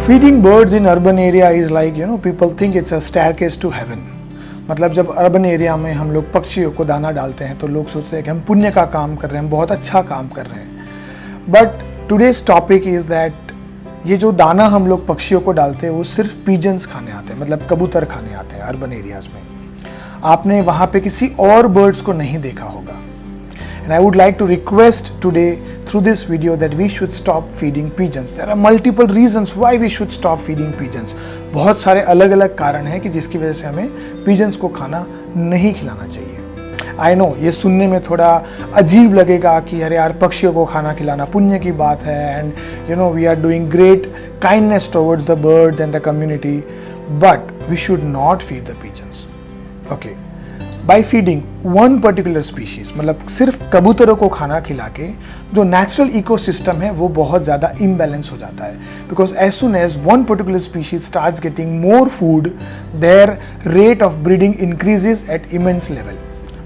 Feeding birds in urban area is like people think it's a staircase to heaven. मतलब जब urban area में हम लोग पक्षियों को दाना डालते हैं तो लोग सोचते हैं कि हम पुण्य का काम कर रहे हैं, हम बहुत अच्छा काम कर रहे हैं। But today's topic is that ये जो दाना हम लोग पक्षियों को डालते हैं वो सिर्फ पीजन्स खाने आते हैं, मतलब कबूतर खाने आते हैं अर्बन एरियाज़ में। आपने वहाँ पे किसी और बर्ड्स को नहीं देखा होगा। And I would like to request today through this video that we should stop feeding pigeons. There are multiple reasons why we should stop feeding pigeons. बहुत सारे अलग अलग कारण हैं कि जिसकी वजह से हमें pigeons को खाना नहीं खिलाना चाहिए। I know ये सुनने में थोड़ा अजीब लगेगा कि अरे यार पक्षियों को खाना खिलाना पुण्य की बात है, and we are doing great kindness towards the birds and the community, but we should not feed the pigeons. Okay. By feeding one particular species, मतलब सिर्फ कबूतरों को खाना खिला के जो नेचुरल इकोसिस्टम है वो बहुत ज़्यादा इम्बैलेंस हो जाता है। Because as soon as one particular species starts getting more food, their rate of breeding increases at immense level.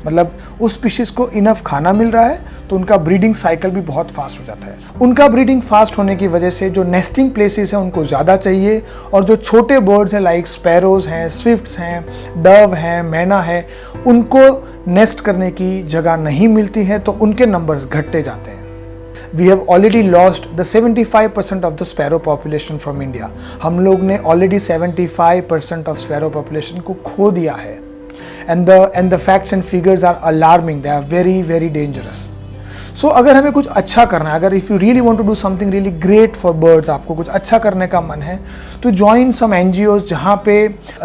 मतलब उस स्पीशीज को इनफ खाना मिल रहा है तो उनका ब्रीडिंग साइकिल भी बहुत फास्ट हो जाता है। उनका ब्रीडिंग फास्ट होने की वजह से जो नेस्टिंग प्लेसेस हैं उनको ज़्यादा चाहिए, और जो छोटे बर्ड्स हैं लाइक स्पैरोज हैं, स्विफ्ट्स हैं, डव हैं, मैना है, उनको नेस्ट करने की जगह नहीं मिलती है तो उनके नंबर्स घटते जाते हैं। We have already lost the 75% of the sparrow population from India. हम लोग ने ऑलरेडी 75% ऑफ स्पैरो पॉपुलेशन को खो दिया है। And the facts and figures are alarming. They are very very dangerous. So अगर हमें कुछ अच्छा करना है, अगर if you really want to do something really great for birds, आपको कुछ अच्छा करने का मन है तो join some NGOs जहाँ पे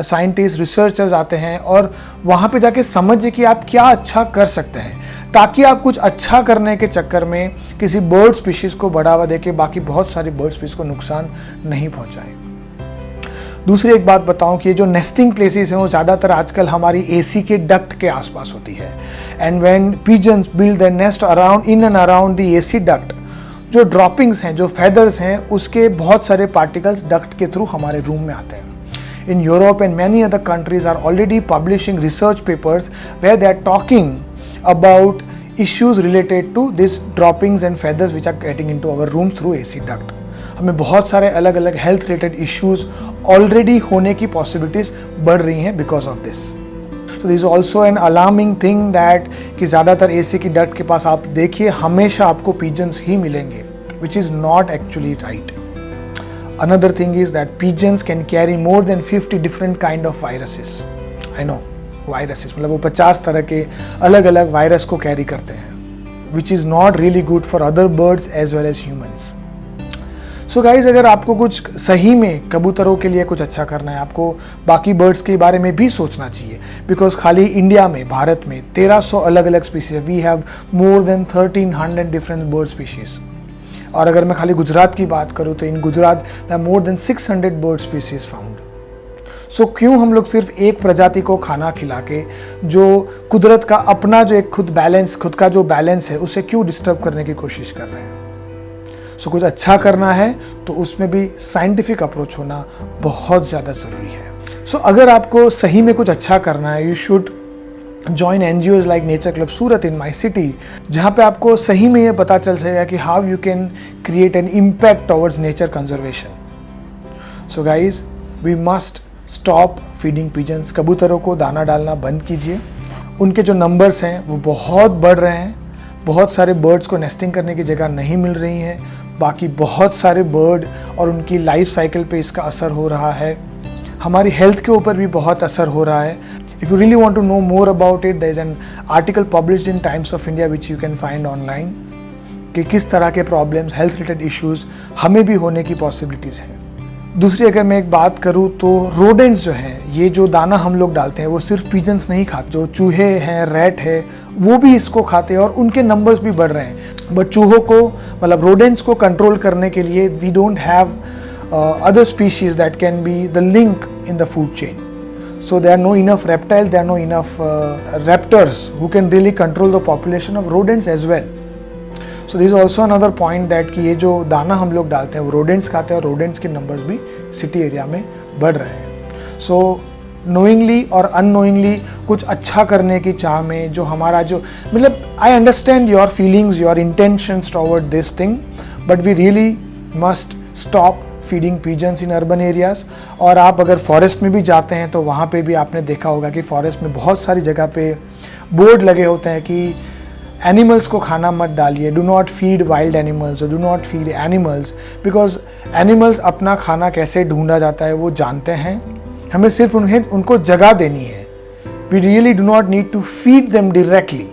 scientists, researchers आते हैं और वहाँ पे जाके समझिए कि आप क्या अच्छा कर सकते हैं, ताकि आप कुछ अच्छा करने के चक्कर में किसी बर्ड स्पीशीज़ को बढ़ावा देके बाकी बहुत सारी बर्ड स्पीशीज़ को नुकसान नहीं पहुँचाएं। दूसरी एक बात बताऊं कि ये जो नेस्टिंग प्लेसेस हैं वो ज़्यादातर आजकल हमारी एसी के डक्ट के आसपास होती है। And when pigeons build their nest around in and around the AC duct, जो ड्रॉपिंग्स हैं, जो फेदर्स हैं, उसके बहुत सारे पार्टिकल्स डक्ट के थ्रू हमारे रूम में आते हैं। In Europe and many other countries are already publishing research papers where they are talking about issues related to this droppings and feathers which are getting into our room through AC duct. हमें बहुत सारे अलग अलग health related issues already होने की possibilities बढ़ रही हैं बिकॉज ऑफ दिस। तो this is also an alarming thing that कि ज़्यादातर एसी की डक्ट के पास आप देखिए हमेशा आपको पिजन्स ही मिलेंगे, which is not actually right. Another thing is that pigeons can carry more than 50 different kind of viruses. I know viruses मतलब वो 50 तरह के अलग अलग वायरस को कैरी करते हैं, which is not really good for other birds as well as humans. So guys, अगर आपको कुछ सही में कबूतरों के लिए कुछ अच्छा करना है, आपको बाकी बर्ड्स के बारे में भी सोचना चाहिए। बिकॉज खाली इंडिया में, भारत में 1300 अलग अलग स्पीशीज है। We have more than 1300 different bird species. और अगर मैं खाली गुजरात की बात करूँ तो in Gujarat the more than 600 bird species found. So क्यों हम लोग सिर्फ एक प्रजाति को खाना खिला के जो कुदरत का अपना जो एक खुद का जो बैलेंस है उसे क्यों डिस्टर्ब करने की कोशिश कर रहे हैं। सो कुछ अच्छा करना है तो उसमें भी साइंटिफिक अप्रोच होना बहुत ज़्यादा ज़रूरी है। सो अगर आपको सही में कुछ अच्छा करना है, you should join NGOs like nature club Surat in my city, जहाँ पे आपको सही में ये पता चल सकेगा कि how you can create an impact towards nature conservation. So guys, we must stop feeding pigeons. कबूतरों को दाना डालना बंद कीजिए। उनके जो नंबर्स हैं वो बहुत बढ़ रहे हैं। बहुत सारे बर्ड्स को नेस्टिंग करने की जगह नहीं मिल रही है। बाकी बहुत सारे बर्ड और उनकी लाइफ साइकिल पे इसका असर हो रहा है। हमारी हेल्थ के ऊपर भी बहुत असर हो रहा है। If you really want to know more about it, there is an article published in Times of India which you can find online कि किस तरह के प्रॉब्लम्स, हेल्थ रिलेटेड इश्यूज हमें भी होने की पॉसिबिलिटीज़ हैं। दूसरी अगर मैं एक बात करूँ तो रोडेंट्स जो हैं, ये जो दाना हम लोग डालते हैं वो सिर्फ पिजन्स नहीं खाते, जो चूहे हैं, रैट है, वो भी इसको खाते हैं और उनके नंबर्स भी बढ़ रहे हैं। बट चूहों को, मतलब रोडेंट्स को कंट्रोल करने के लिए we don't have other species that can be the link in the food chain. So there are no enough reptiles, there are no enough raptors who can really control the population of rodents as well. So this is also another point that कि ये जो दाना हम लोग डालते हैं वो rodents खाते हैं और rodents के numbers भी city area में बढ़ रहे हैं। So knowingly और unknowingly कुछ अच्छा करने की चाह में जो हमारा जो मतलब I understand your feelings, your intentions toward this thing, but we really must stop feeding pigeons in urban areas. और आप अगर फॉरेस्ट में भी जाते हैं तो वहाँ पे भी आपने देखा होगा कि फॉरेस्ट में बहुत सारी जगह पे बोर्ड लगे होते हैं कि एनिमल्स को खाना मत डालिए, do not feed wild animals, do not feed animals, because animals अपना खाना कैसे ढूंढा जाता है वो जानते हैं। हमें सिर्फ उनको जगह देनी है। We really do not need to feed them directly.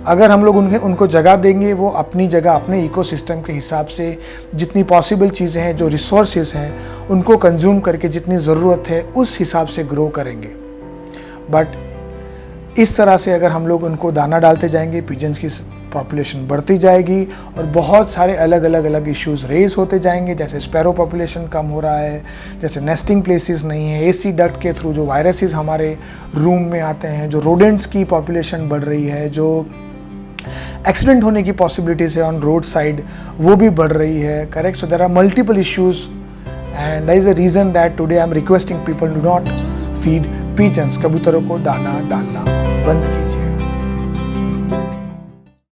अगर हम लोग उनको जगह देंगे, वो अपनी जगह अपने इकोसिस्टम के हिसाब से जितनी पॉसिबल चीज़ें हैं, जो रिसोर्सेज हैं, उनको कंज्यूम करके जितनी ज़रूरत है उस हिसाब से ग्रो करेंगे। बट इस तरह से अगर हम लोग उनको दाना डालते जाएंगे, पिजन्स की पॉपुलेशन बढ़ती जाएगी और बहुत सारे अलग इश्यूज रेज होते जाएंगे। जैसे स्पैरो पॉपुलेशन कम हो रहा है, जैसे नेस्टिंग प्लेसेस नहीं है, एसी डक्ट के थ्रू जो वायरसेस हमारे रूम में आते हैं, जो रोडेंट्स की पॉपुलेशन बढ़ रही है, जो एक्सीडेंट होने की पॉसिबिलिटीज है ऑन रोड साइड वो भी बढ़ रही है। Correct. So there are multiple issues and that is a reason that today I am requesting people do not feed pigeons. कबूतरों को दाना डालना बंद कीजिए।